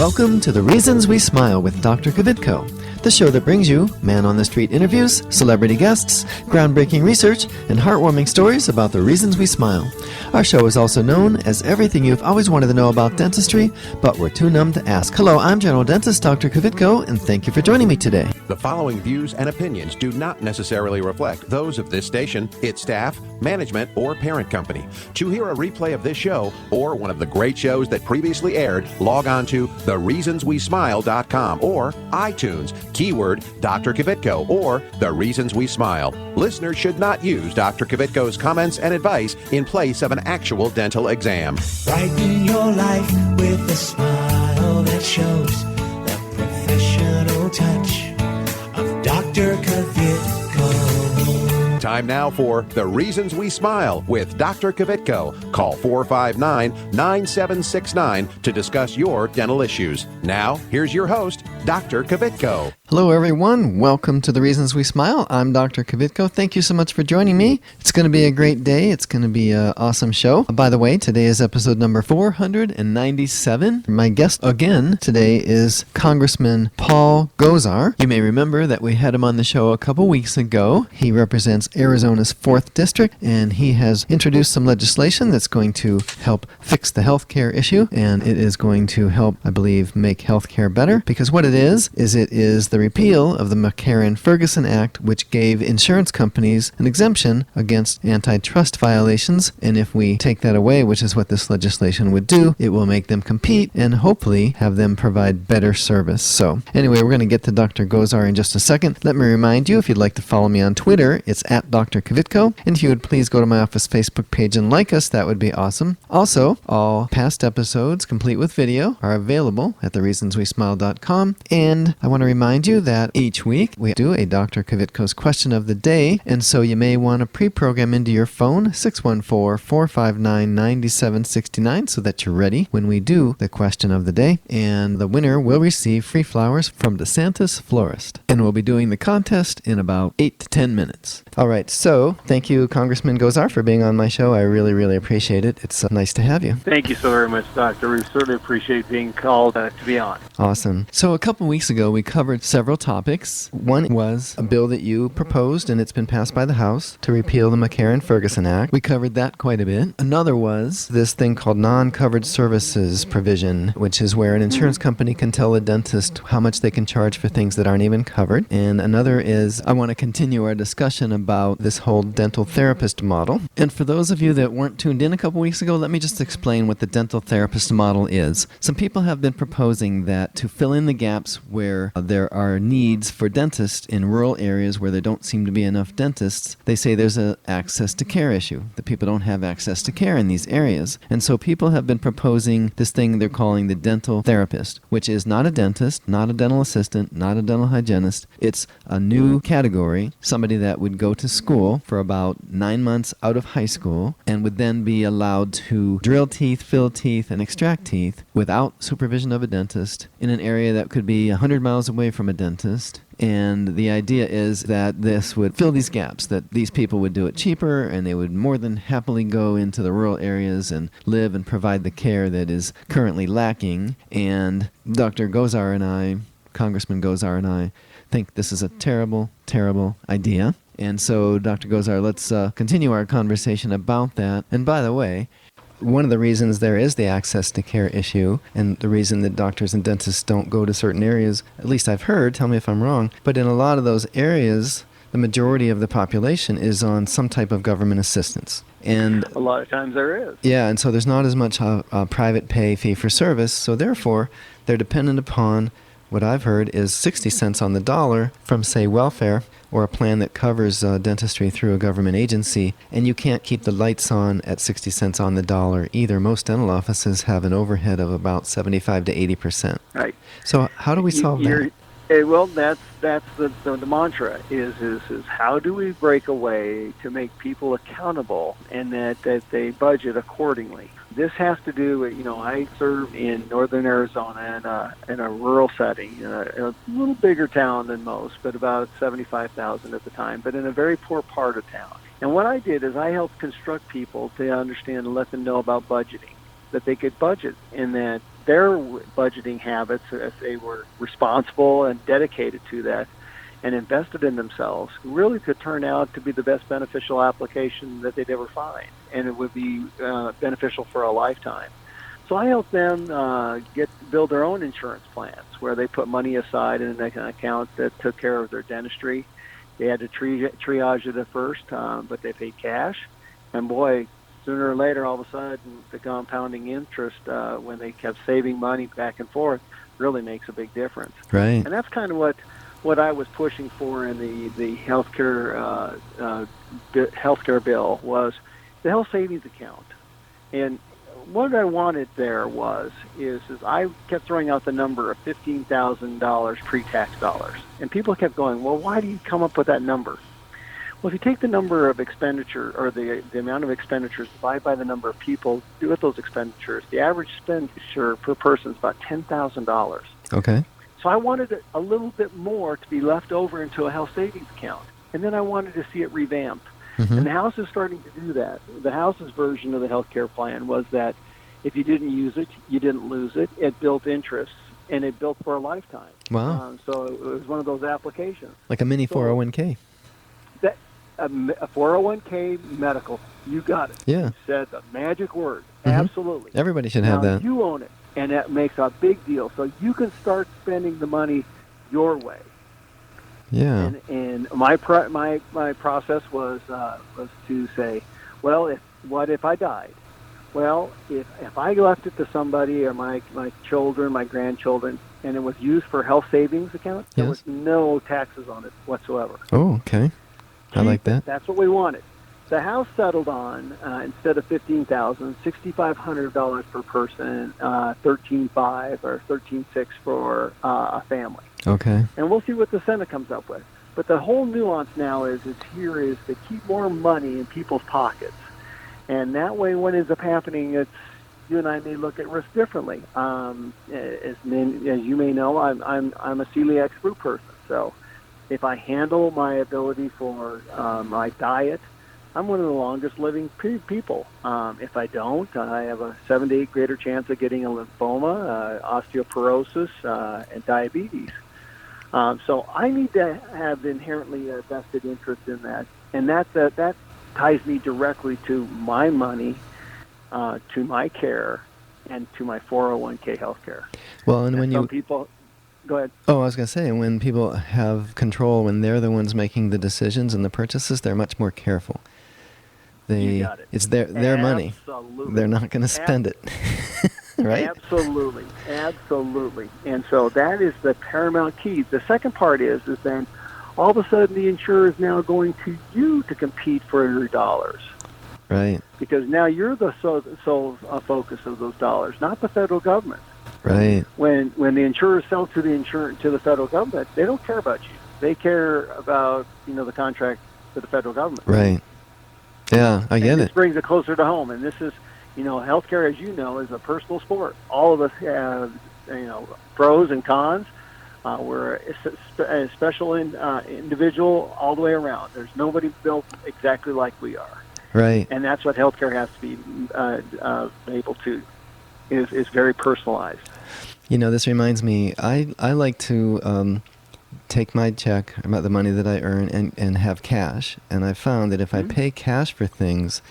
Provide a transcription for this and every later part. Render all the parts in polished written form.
Welcome to The Reasons We Smile with Dr. Kvitko, the show that brings you man-on-the-street interviews, celebrity guests, groundbreaking research, and heartwarming stories about the reasons we smile. Our show is also known as everything you've always wanted to know about dentistry, but were too numb to ask. Hello, I'm General Dentist Dr. Kvitko, and thank you for joining me today. The following views and opinions do not necessarily reflect those of this station, its staff, management, or parent company. To hear a replay of this show or one of the great shows that previously aired, log on to thereasonswesmile.com or iTunes, keyword Dr. Kvitko or The Reasons We Smile. Listeners should not use Dr. Kvitko's comments and advice in place of an actual dental exam. Brighten your life with a smile that shows the professional touch of Dr. Kvitko. Time now for The Reasons We Smile with Dr. Kvitko. Call 459-9769 to discuss your dental issues. Now, here's your host, Dr. Kvitko. Hello, everyone. Welcome to The Reasons We Smile. I'm Dr. Kvitko. Thank you so much for joining me. It's going to be a great day. It's going to be an awesome show. By the way, today is episode number 497. My guest again today is Congressman Paul Gosar. You may remember that we had him on the show a couple weeks ago. He represents Arizona's 4th District, and he has introduced some legislation that's going to help fix the healthcare issue, and it is going to help, I believe, make healthcare better, because what it is it is the repeal of the McCarran-Ferguson Act, which gave insurance companies an exemption against antitrust violations, and if we take that away, which is what this legislation would do, it will make them compete and hopefully have them provide better service. So anyway, we're going to get to Dr. Gosar in just a second. Let me remind you, if you'd like to follow me on Twitter, it's at Dr. Kvitko, and if you would please go to my office Facebook page and like us, that would be awesome. Also, all past episodes, complete with video, are available at thereasonswesmile.com, and I want to remind you that each week we do a Dr. Kvitko's question of the day, and so you may want to pre-program into your phone 614-459-9769 so that you're ready when we do the question of the day, and the winner will receive free flowers from DeSantis Florist, and we'll be doing the contest in about 8 to 10 minutes. All right, so thank you, Congressman Gosar, for being on my show. I really, really appreciate it. It's nice to have you. Thank you so very much, Doctor. We certainly appreciate being called to be on. Awesome. So a couple weeks ago, we covered several topics. One was a bill that you proposed, and it's been passed by the House, to repeal the McCarran-Ferguson Act. We covered that quite a bit. Another was this thing called non-covered services provision, which is where an insurance company can tell a dentist how much they can charge for things that aren't even covered. And another is, I want to continue our discussion about this whole dental therapist model. And for those of you that weren't tuned in a couple weeks ago, let me just explain what the dental therapist model is. Some people have been proposing that to fill in the gaps where there are needs for dentists in rural areas where there don't seem to be enough dentists, they say there's an access to care issue, that people don't have access to care in these areas. And so people have been proposing this thing they're calling the dental therapist, which is not a dentist, not a dental assistant, not a dental hygienist. It's a new category, somebody that would go to school for about 9 months out of high school and would then be allowed to drill teeth, fill teeth, and extract teeth without supervision of a dentist in an area that could be 100 miles away from a dentist. And the idea is that this would fill these gaps, that these people would do it cheaper and they would more than happily go into the rural areas and live and provide the care that is currently lacking. And Dr. Gosar and I, Congressman Gosar and I, think this is a terrible, terrible idea. And so, Dr. Gosar, let's continue our conversation about that. And by the way, one of the reasons there is the access to care issue, and the reason that doctors and dentists don't go to certain areas, at least I've heard, tell me if I'm wrong, but in a lot of those areas, the majority of the population is on some type of government assistance. And a lot of times there is. Yeah, and so there's not as much private pay fee for service, so therefore they're dependent upon what I've heard is 60 cents on the dollar from, say, welfare, or a plan that covers dentistry through a government agency, and you can't keep the lights on at 60 cents on the dollar either. Most dental offices have an overhead of about 75 to 80%. Right. So how do we solve that? Well, that's the mantra is how do we break away to make people accountable and that they budget accordingly. This has to do with, I served in northern Arizona in a rural setting, in a little bigger town than most, but about 75,000 at the time, but in a very poor part of town. And what I did is I helped construct people to understand and let them know about budgeting, that they could budget, and that their budgeting habits, if they were responsible and dedicated to that and invested in themselves, really could turn out to be the best beneficial application that they'd ever find, and it would be beneficial for a lifetime. So I helped them build their own insurance plans where they put money aside in an account that took care of their dentistry. They had to triage it at first, but they paid cash. And boy, sooner or later, all of a sudden, the compounding interest, when they kept saving money back and forth, really makes a big difference. Right. And that's kind of what I was pushing for in the healthcare bill was the health savings account. And what I wanted there is I kept throwing out the number of $15,000 pre-tax dollars, and people kept going, well, why do you come up with that number? Well, if you take the number of expenditure or the amount of expenditures divided by the number of people do with those expenditures, the average expenditure per person is about $10,000. Okay. So I wanted a little bit more to be left over into a health savings account, and then I wanted to see it revamped. Mm-hmm. And the House is starting to do that. The House's version of the health care plan was that if you didn't use it, you didn't lose it. It built interest, and it built for a lifetime. Wow. So it was one of those applications. Like a mini 401k. A 401k medical, you got it. Yeah. You said the magic word. Mm-hmm. Absolutely. Everybody should have Now, that. you own it, and that makes a big deal. So you can start spending the money your way. Yeah. And my process was to say, well, what if I died? Well, if I left it to somebody or my children, my grandchildren, and it was used for health savings account, there was no taxes on it whatsoever. Oh, okay. I like that. That's what we wanted. The House settled on instead of $15,000, $6,500 per person, $13,500 or $13,600 for a family. Okay. And we'll see what the Senate comes up with. But the whole nuance now is to keep more money in people's pockets. And that way, what ends up happening, you and I may look at risk differently. As you may know, I'm a celiac fruit person. So if I handle my ability for my diet, I'm one of the longest living people. If I don't, I have a 7 to 8 greater chance of getting a lymphoma, osteoporosis, and diabetes. So I need to have inherently a vested interest in that, and that ties me directly to my money, to my care, and to my 401k health care. Well, and when some people, go ahead. Oh, I was going to say, when people have control, when they're the ones making the decisions and the purchases, they're much more careful. You got it. It's their money. Absolutely. They're not going to spend it. Right? Absolutely. And so that is the paramount key. The second part is then all of a sudden the insurer is now going to you to compete for your dollars. Right. Because now you're the sole focus of those dollars, not the federal government. Right. When the insurers sell to the federal government, they don't care about you. They care about the contract with the federal government. Right. Yeah, I get it. This brings it closer to home, and this is healthcare, as you know, is a personal sport. All of us have pros and cons. We're a special individual all the way around. There's nobody built exactly like we are. Right. And that's what healthcare has to be able to, is very personalized. This reminds me, I like to take my check, about the money that I earn, and have cash. And I found that if I pay cash for things,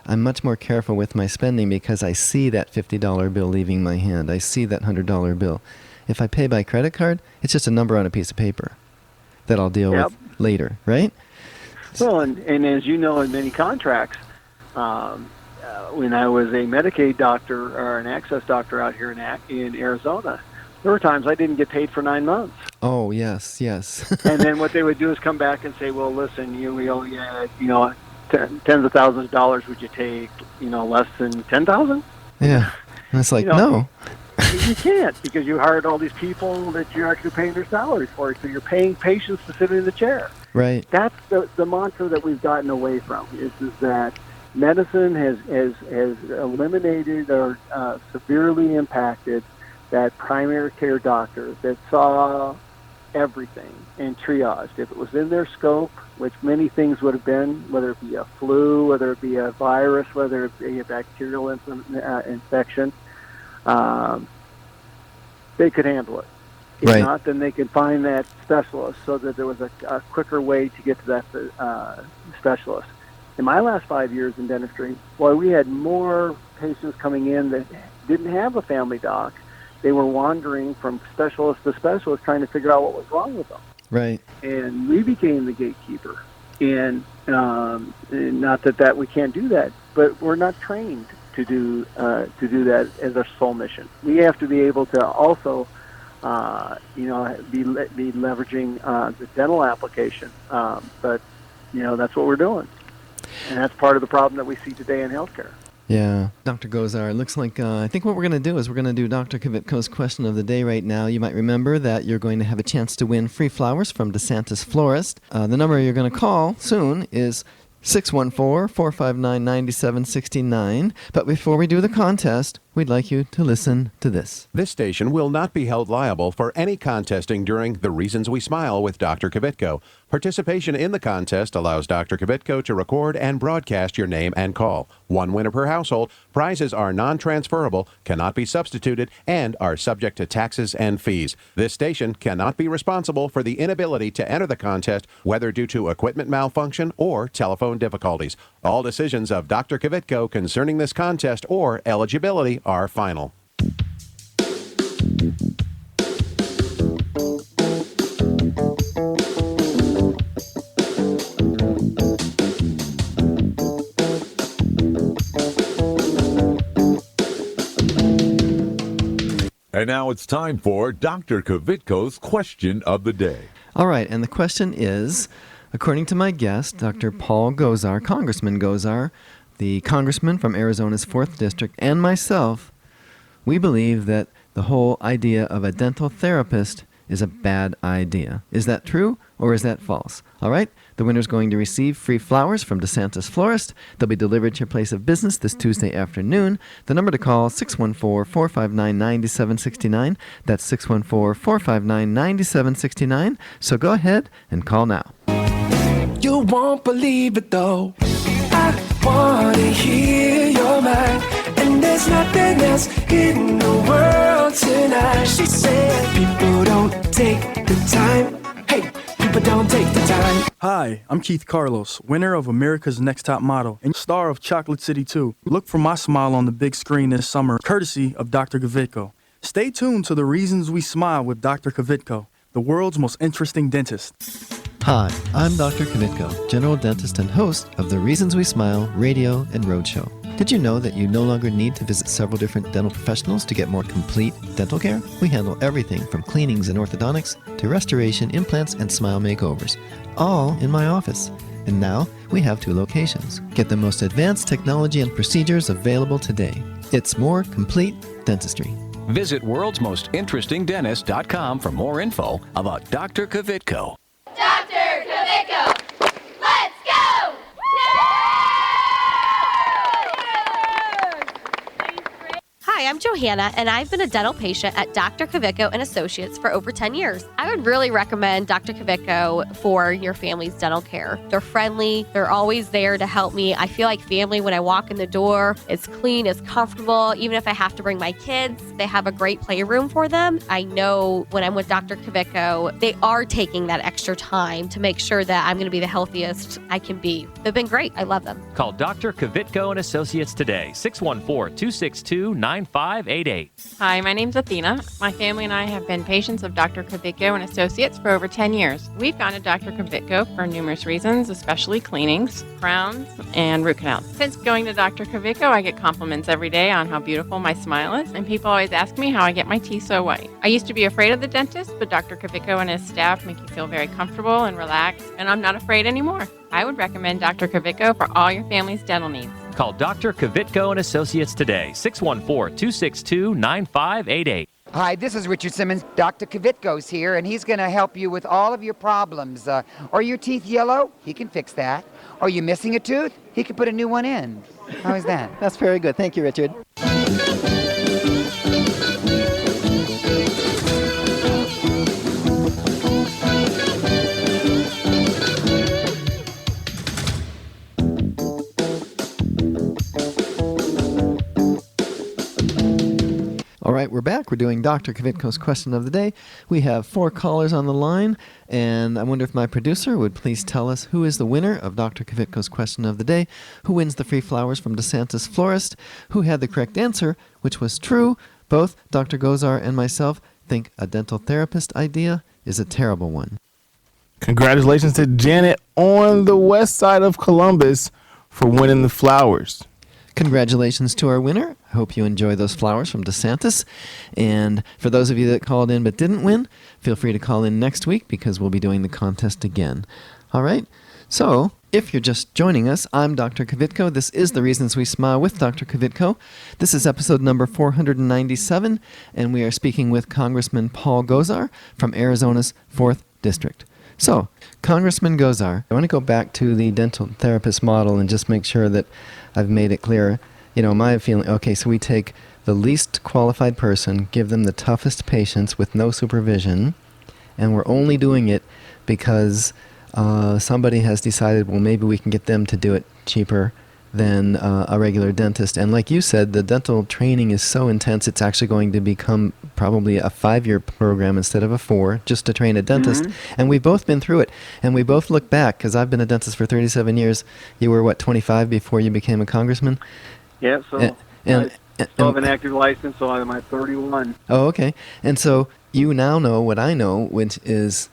I'm much more careful with my spending because I see that $50 bill leaving my hand. I see that $100 bill. If I pay by credit card, it's just a number on a piece of paper that I'll deal with later, right? Well, and as you know, in many contracts, when I was a Medicaid doctor or an access doctor out here in Arizona, there were times I didn't get paid for 9 months. Oh, yes. And then what they would do is come back and say, well, listen, we owe you, tens of thousands of dollars. Would you take, less than 10,000? Yeah. And it's like, no. You can't, because you hired all these people that you're actually paying their salaries for. So you're paying patients to sit in the chair. Right. That's the mantra that we've gotten away from, is that medicine has eliminated or severely impacted that primary care doctor that saw everything and triaged. If it was in their scope, which many things would have been, whether it be a flu, whether it be a virus, whether it be a bacterial infection, they could handle it. If Right. not, then they could find that specialist so that there was a quicker way to get to that specialist. In my last 5 years in dentistry, boy, we had more patients coming in that didn't have a family doc. They were wandering from specialist to specialist trying to figure out what was wrong with them. Right. And we became the gatekeeper. And not that we can't do that, but we're not trained to do that as our sole mission. We have to be able to also, be leveraging the dental application. But that's what we're doing, and that's part of the problem that we see today in healthcare. Yeah. Dr. Gozar, it looks like I think what we're going to do is we're going to do Dr. Kvitko's question of the day right now. You might remember that you're going to have a chance to win free flowers from DeSantis Florist. The number you're going to call soon is 614-459-9769. But before we do the contest, we'd like you to listen to this. This station will not be held liable for any contesting during The Reasons We Smile with Dr. Kvitko. Participation in the contest allows Dr. Kvitko to record and broadcast your name and call. One winner per household. Prizes are non-transferable, cannot be substituted, and are subject to taxes and fees. This station cannot be responsible for the inability to enter the contest, whether due to equipment malfunction or telephone difficulties. All decisions of Dr. Kvitko concerning this contest or eligibility are final. And now it's time for Dr. Kvitko's question of the day. All right, and the question is, according to my guest, Dr. Paul Gozar, Congressman Gozar, the congressman from Arizona's 4th District, and myself, we believe that the whole idea of a dental therapist is a bad idea. Is that true or is that false? All right, the winner's going to receive free flowers from DeSantis Florist. They'll be delivered to your place of business this Tuesday afternoon. The number to call, 614-459-9769. That's 614-459-9769. So go ahead and call now. You won't believe it though. I wanna hear your mind, and there's nothing else in the world tonight. She said people don't take the time. Hey, people don't take the time. Hi, I'm Keith Carlos, winner of America's Next Top Model and star of Chocolate City 2. Look for my smile on the big screen this summer, courtesy of Dr. Kvitko. Stay tuned to The Reasons We Smile with Dr. Kvitko, the world's most interesting dentist. Hi, I'm Dr. Kvitko, general dentist and host of the Reasons We Smile radio and roadshow. Did you know that you no longer need to visit several different dental professionals to get more complete dental care? We handle everything from cleanings and orthodontics to restoration, implants, and smile makeovers, all in my office. And now we have 2 locations. Get the most advanced technology and procedures available today. It's more complete dentistry. Visit worldsmostinterestingdentist.com for more info about Dr. Kvitko. Dr. Kvitko, let's go! Hi, I'm Johanna, and I've been a dental patient at Dr. Kvitko and Associates for over 10 years. I would really recommend Dr. Kvitko for your family's dental care. They're friendly. They're always there to help me. I feel like family when I walk in the door. It's clean, it's comfortable. Even if I have to bring my kids, they have a great playroom for them. I know when I'm with Dr. Kvitko, they are taking that extra time to make sure that I'm going to be the healthiest I can be. They've been great. I love them. Call Dr. Kvitko and Associates today, 614-262-9588. Hi, my name's Athena. My family and I have been patients of Dr. Kvitko and Associates for over 10 years. We've gone to Dr. Kvitko for numerous reasons, especially cleanings, crowns, and root canals. Since going to Dr. Kvitko, I get compliments every day on how beautiful my smile is, and people always ask me how I get my teeth so white. I used to be afraid of the dentist, but Dr. Kvitko and his staff make you feel very comfortable and relaxed, and I'm not afraid anymore. I would recommend Dr. Kvitko for all your family's dental needs. Call Dr. Kvitko and Associates today, 614-262-9588. Hi, this is Richard Simmons. Dr. Kvitko's here, and he's going to help you with all of your problems. Are your teeth yellow? He can fix that. Are you missing a tooth? He can put a new one in. How is that? That's very good. Thank you, Richard. All right, right, we're back. We're doing Dr. Kvitko's question of the day. We have 4 callers on the line, and I wonder if my producer would please tell us who is the winner of Dr. Kvitko's question of the day, who wins the free flowers from DeSantis Florist, who had the correct answer, which was true. Both Dr. Gozar and myself think a dental therapist idea is a terrible one. Congratulations to Janet on the west side of Columbus for winning the flowers. Congratulations to our winner. I hope you enjoy those flowers from DeSantis. And for those of you that called in but didn't win, feel free to call in next week because we'll be doing the contest again. All right? So, if you're just joining us, I'm Dr. Kvitko. This is The Reasons We Smile with Dr. Kvitko. This is episode number 497, and we are speaking with Congressman Paul Gozar from Arizona's 4th District. So, Congressman Gozar, I want to go back to the dental therapist model and just make sure that I've made it clear. You know, my feeling, okay, so we take the least qualified person, give them the toughest patients with no supervision, and we're only doing it because somebody has decided, well, maybe we can get them to do it cheaper than a regular dentist. And like you said, the dental training is so intense, it's actually going to become probably a 5-year program instead of a 4, just to train a dentist. Mm-hmm. And we've both been through it. And we both look back, because I've been a dentist for 37 years. You were, 25 before you became a congressman? Yeah, so I still have an active license, so I'm at 31. Oh, okay. And so you now know what I know, which is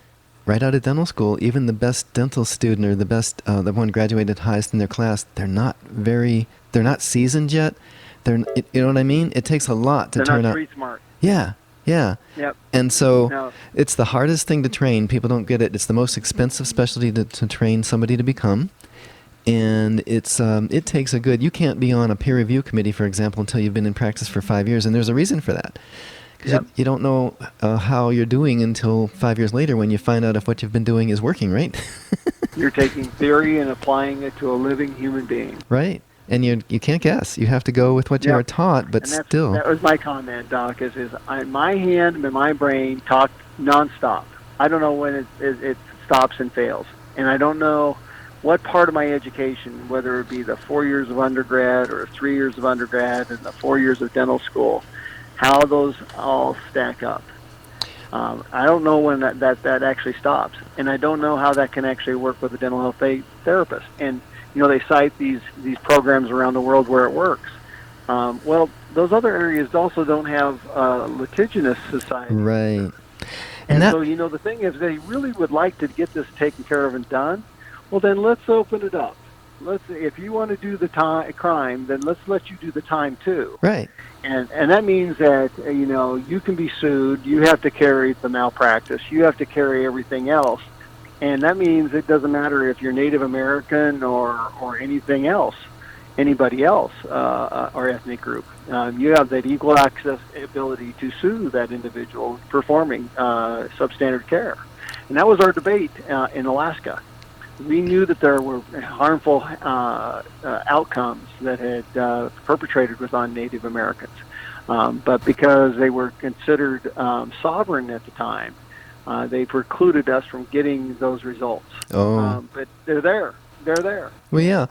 right out of dental school, even the best dental student or the best, the one graduated highest in their class, they're not seasoned yet. You know what I mean? It takes a lot to turn out. They're not street smart. Yeah. Yep. And so it's the hardest thing to train. People don't get it. It's the most expensive specialty to train somebody to become. And it takes you can't be on a peer review committee, for example, until you've been in practice for 5 years. And there's a reason for that. Because you don't know how you're doing until 5 years later when you find out if what you've been doing is working, right? You're taking theory and applying it to a living human being. Right. And you can't guess. You have to go with what you are taught, but still. That was my comment, Doc, is my hand and my brain talk nonstop. I don't know when it stops and fails. And I don't know what part of my education, whether it be the 4 years of undergrad or 3 years of undergrad and the 4 years of dental school, how those all stack up. I don't know when that actually stops, and I don't know how that can actually work with a dental health therapist. And they cite these programs around the world where it works. Well, those other areas also don't have litigious society. Right. And so the thing is, they really would like to get this taken care of and done. Well, then let's open it up. If you want to do the crime, then let's let you do the time too. Right. And that means that you can be sued. You have to carry the malpractice. You have to carry everything else, and that means it doesn't matter if you're Native American or anything else, anybody else or ethnic group. You have that equal access ability to sue that individual performing substandard care, and that was our debate in Alaska. We knew that there were harmful outcomes that had perpetrated on Native Americans. But because they were considered sovereign at the time, they precluded us from getting those results. But they're there. They're there. Well, yeah.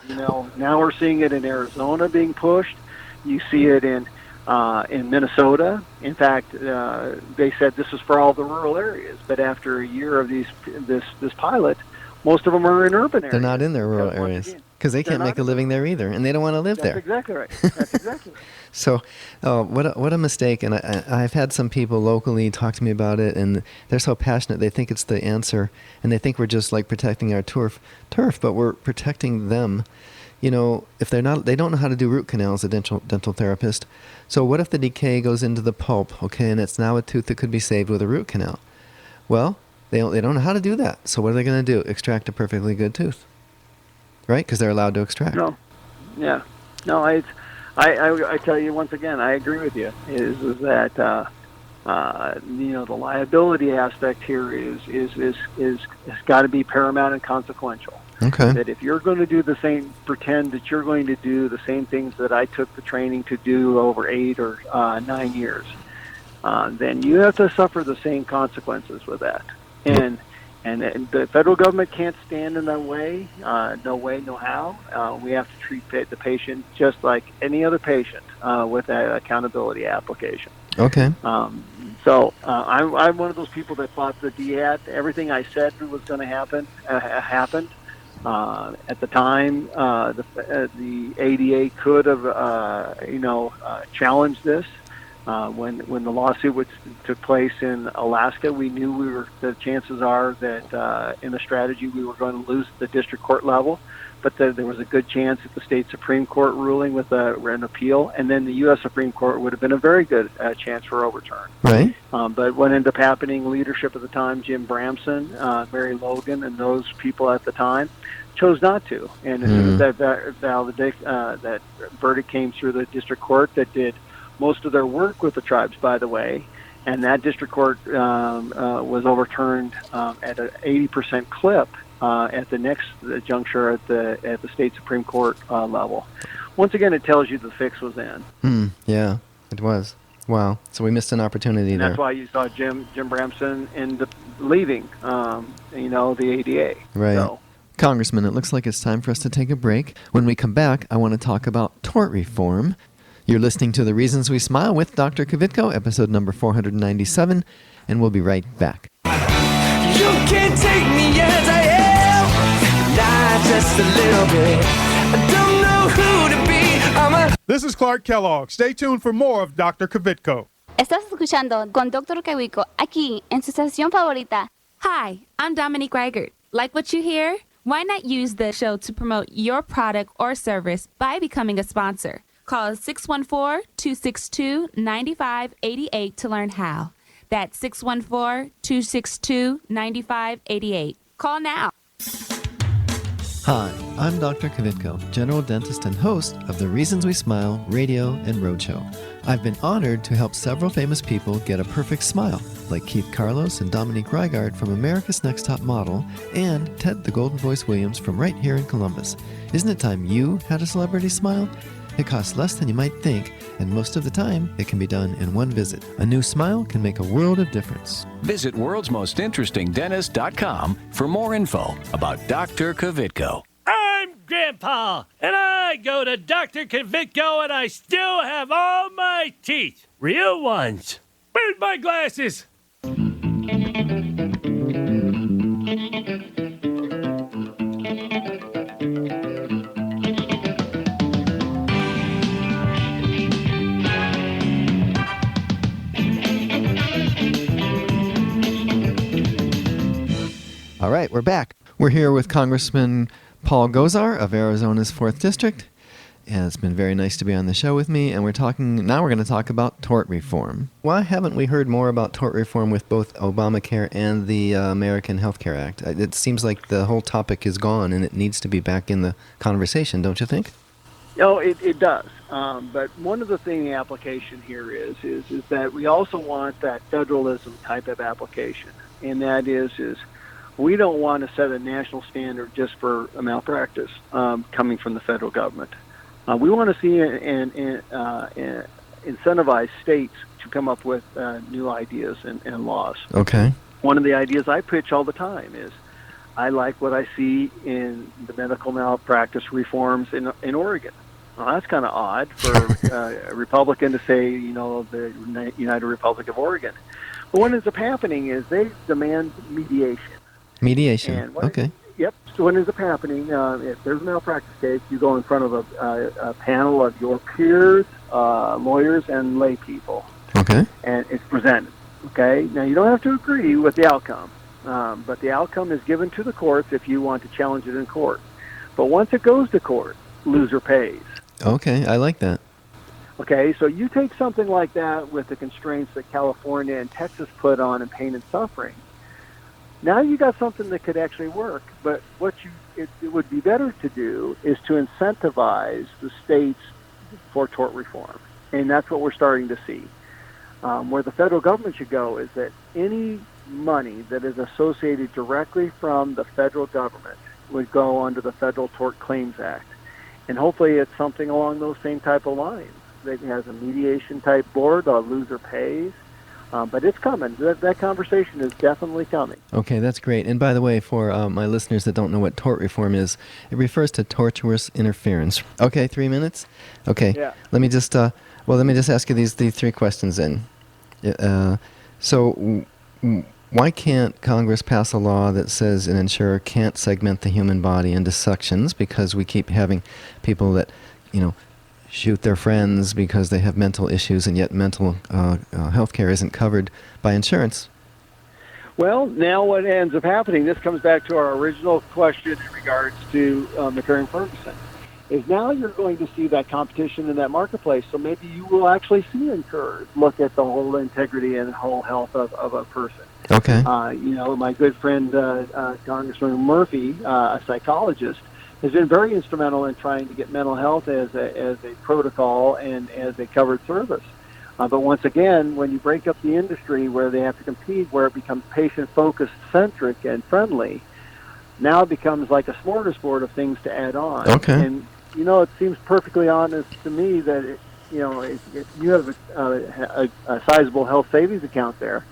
Now we're seeing it in Arizona being pushed. You see it in Minnesota. In fact, they said this is for all the rural areas. But after a year of this pilot, most of them are in urban areas. They're not in their rural areas because they can't make a living there either, and they don't want to live there. That's exactly right. That's exactly right. So, what a mistake! And I've had some people locally talk to me about it, and they're so passionate. They think it's the answer, and they think we're just like protecting our turf, but we're protecting them. If they don't know how to do root canals, a dental therapist. So what if the decay goes into the pulp? Okay, and it's now a tooth that could be saved with a root canal. Well, they don't know how to do that. So what are they going to do? Extract a perfectly good tooth, right? Because they're allowed to extract. No, yeah, no. I tell you once again, I agree with you. Is that the liability aspect here is has got to be paramount and consequential. Okay. That if you're going to pretend that you're going to do the same things that I took the training to do over 8 or 9 years, then you have to suffer the same consequences with that. And And the federal government can't stand in that way. No way, no how. We have to treat the patient just like any other patient with an accountability application. Okay. So I'm one of those people that thought the DHAT, everything I said was going to happen, happened. At the time, the ADA could have, challenged this. When the lawsuit took place in Alaska, we knew the chances are that in the strategy we were going to lose at the district court level, but there was a good chance that the state Supreme Court ruling with an appeal, and then the U.S. Supreme Court would have been a very good chance for overturn. Right. But what ended up happening, leadership at the time, Jim Bramson, Mary Logan, and those people at the time chose not to. And as soon as that verdict came through the district court that did most of their work with the tribes, by the way, and that district court was overturned at an 80% clip at the next juncture at the state Supreme Court level. Once again, it tells you the fix was in. Yeah, it was. Wow. So we missed an opportunity and there. That's why you saw Jim Bramson leaving, the ADA. Right. So, Congressman, it looks like it's time for us to take a break. When we come back, I want to talk about tort reform. You're listening to The Reasons We Smile with Dr. Kvitko, episode number 497, and we'll be right back. You can't take me as I am, not just a little bit. I don't know who to be. This is Clark Kellogg. Stay tuned for more of Dr. Kvitko. Estás escuchando con Dr. Kvitko aquí en su estación favorita. Hi, I'm Dominique Reichert. Like what you hear? Why not use the show to promote your product or service by becoming a sponsor? Call 614-262-9588 to learn how. That's 614-262-9588. Call now. Hi, I'm Dr. Kvitko, general dentist and host of the Reasons We Smile radio and roadshow. I've been honored to help several famous people get a perfect smile, like Keith Carlos and Dominique Reigard from America's Next Top Model, and Ted the Golden Voice Williams from right here in Columbus. Isn't it time you had a celebrity smile? It costs less than you might think, and most of the time, it can be done in one visit. A new smile can make a world of difference. Visit worldsmostinterestingdentist.com for more info about Dr. Kvitko. I'm Grandpa, and I go to Dr. Kvitko, and I still have all my teeth. Real ones. Where's my glasses? All right, we're back. We're here with Congressman Paul Gosar of Arizona's 4th District. And it's been very nice to be on the show with me. And we're going to talk about tort reform. Why haven't we heard more about tort reform with both Obamacare and the American Health Care Act? It seems like the whole topic is gone and it needs to be back in the conversation, don't you think? No, it does. But one of the things in the application here is that we also want that federalism type of application. And that is we don't want to set a national standard just for a malpractice coming from the federal government. We want to see and incentivize states to come up with new ideas and laws. Okay. One of the ideas I pitch all the time is I like what I see in the medical malpractice reforms in Oregon. Well, that's kind of odd for a Republican to say, the United Republic of Oregon. But what ends up happening is they demand mediation. Mediation. Okay. Yep. So what ends up happening, if there's a malpractice case, you go in front of a panel of your peers, lawyers, and lay people. Okay. And it's presented. Okay. Now, you don't have to agree with the outcome, but the outcome is given to the courts if you want to challenge it in court. But once it goes to court, loser pays. Okay. I like that. Okay. So you take something like that with the constraints that California and Texas put on in pain and suffering. Now you got something that could actually work, but it would be better to do is to incentivize the states for tort reform, and that's what we're starting to see. Where the federal government should go is that any money that is associated directly from the federal government would go under the Federal Tort Claims Act, and hopefully it's something along those same type of lines. That has a mediation type board, a loser pays. But it's coming. That conversation is definitely coming. Okay, that's great. And by the way, for my listeners that don't know what tort reform is, it refers to tortuous interference. Okay, 3 minutes? Okay. Yeah. Let me just ask you these 3 questions then. Why can't Congress pass a law that says an insurer can't segment the human body into sections, because we keep having people that, shoot their friends because they have mental issues, and yet mental health care isn't covered by insurance? Well, now what ends up happening, this comes back to our original question in regards to McCarran-Ferguson, is now you're going to see that competition in that marketplace. So maybe you will actually see insurers look at the whole integrity and whole health of a person. Okay. My good friend Congressman Murphy, a psychologist, has been very instrumental in trying to get mental health as a protocol and as a covered service. But once again, when you break up the industry where they have to compete, where it becomes patient-focused, centric, and friendly, now it becomes like a smorgasbord of things to add on. Okay. And, it seems perfectly honest to me that, if you have a sizable health savings account there,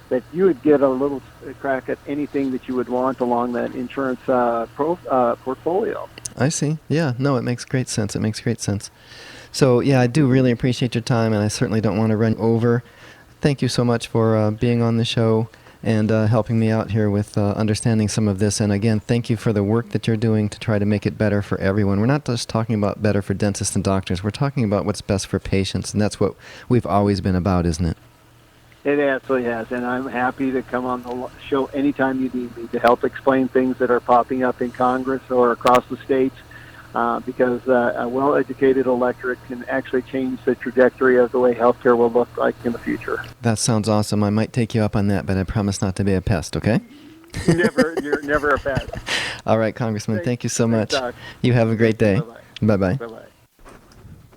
that you would get a little crack at anything that you would want along that insurance portfolio. I see. Yeah. No, it makes great sense. So, yeah, I do really appreciate your time, and I certainly don't want to run over. Thank you so much for being on the show and helping me out here with understanding some of this. And again, thank you for the work that you're doing to try to make it better for everyone. We're not just talking about better for dentists and doctors. We're talking about what's best for patients, and that's what we've always been about, isn't it? It absolutely has, and I'm happy to come on the show anytime you need me to help explain things that are popping up in Congress or across the states, because a well-educated electorate can actually change the trajectory of the way healthcare will look like in the future. That sounds awesome. I might take you up on that, but I promise not to be a pest, okay? You're never a pest. All right, Congressman, thank you so much. Doc. You have a great day. Bye-bye. Bye-bye. Bye-bye.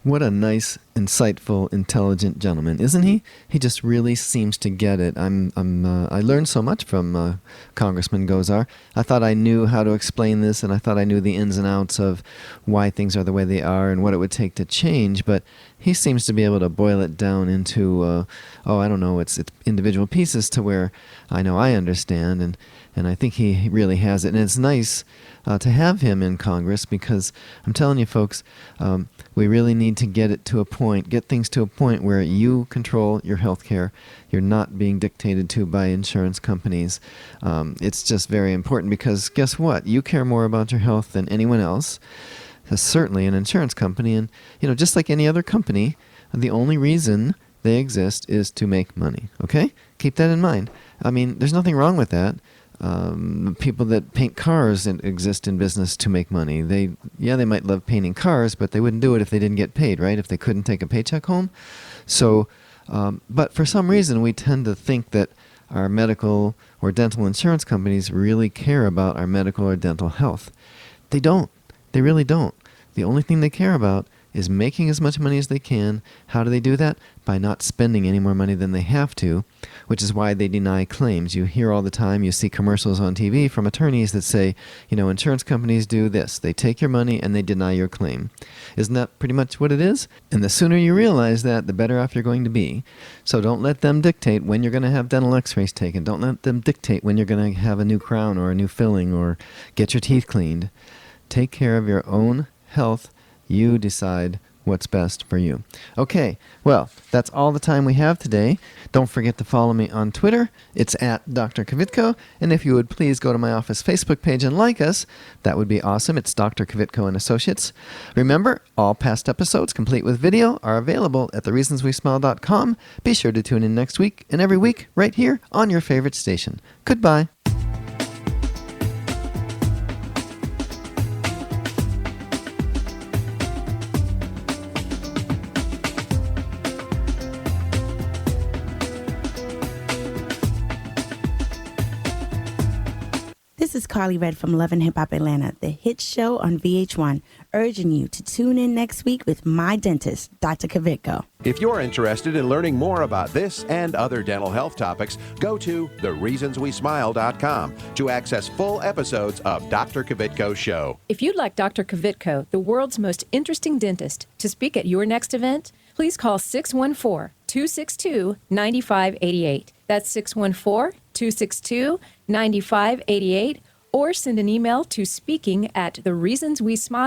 What a nice, insightful, intelligent gentleman, isn't he? He just really seems to get it. I learned so much from Congressman Gozar. I thought I knew how to explain this, and I thought I knew the ins and outs of why things are the way they are and what it would take to change. But he seems to be able to boil it down into, it's individual pieces to where I know I understand, and I think he really has it. And it's nice to have him in Congress, because I'm telling you, folks, we really need to get things to a point where you control your health care. You're not being dictated to by insurance companies. It's just very important, because guess what? You care more about your health than anyone else. Certainly an insurance company, and just like any other company, the only reason they exist is to make money. Okay? Keep that in mind. I mean, there's nothing wrong with that. People that paint cars exist in business to make money. They might love painting cars, but they wouldn't do it if they didn't get paid, right? If they couldn't take a paycheck home. So, but for some reason, we tend to think that our medical or dental insurance companies really care about our medical or dental health. They don't. They really don't. The only thing they care about is making as much money as they can. How do they do that? By not spending any more money than they have to, which is why they deny claims. You hear all the time, you see commercials on TV from attorneys that say, insurance companies do this. They take your money and they deny your claim. Isn't that pretty much what it is? And the sooner you realize that, the better off you're going to be. So don't let them dictate when you're going to have dental x-rays taken. Don't let them dictate when you're going to have a new crown or a new filling or get your teeth cleaned. Take care of your own health. You decide what's best for you. Okay, well, that's all the time we have today. Don't forget to follow me on Twitter. It's at Dr. Kvitko. And if you would please go to my office Facebook page and like us, that would be awesome. It's Dr. Kvitko and Associates. Remember, all past episodes, complete with video, are available at thereasonswesmile.com. Be sure to tune in next week and every week right here on your favorite station. Goodbye. This is Carly Red from Love and Hip Hop Atlanta, the hit show on VH1, urging you to tune in next week with my dentist, Dr. Kvitko. If you're interested in learning more about this and other dental health topics, go to thereasonswesmile.com to access full episodes of Dr. Kvitko's show. If you'd like Dr. Kvitko, the world's most interesting dentist, to speak at your next event, please call 614 614-262-9588. That's 614-262-9588. Or send an email to speaking@thereasonswesmile.com.